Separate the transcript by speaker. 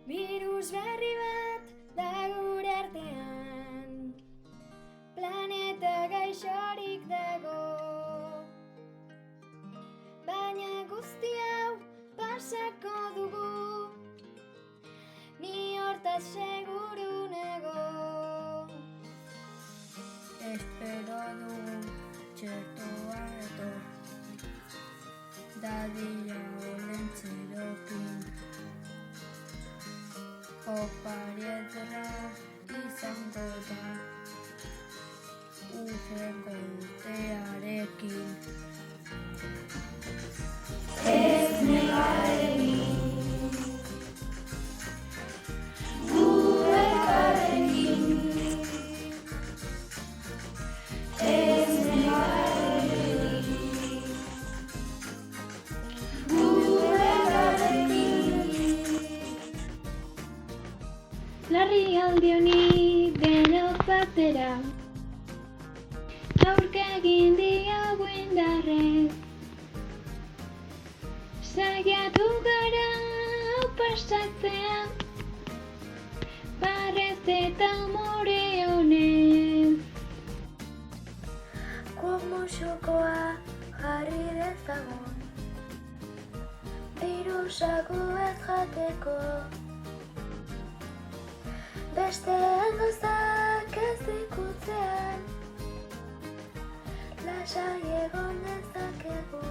Speaker 1: Virus berri bat da gure artean, planeta gaixorik dago, baina guzti hau pasako dugu, ni hortaz seguru nago.
Speaker 2: Espero dugu txertoa etor, dadila olentzerokin. Opari ederra izango da, urrengo urtearekin.
Speaker 1: Ez negarekin, gu elkarrekin. Ez negarekin, gu elkarrekin.
Speaker 3: Larrialdi honi denok batera, aurka egin diogu indarrez. Saiatu gara hau pasatzea, barrez eta umore honez.
Speaker 1: Guk musukoa jarri dezagun, birusak ez jateko. Besteen gauzak ez ikutzean, lasai egon dezakegu.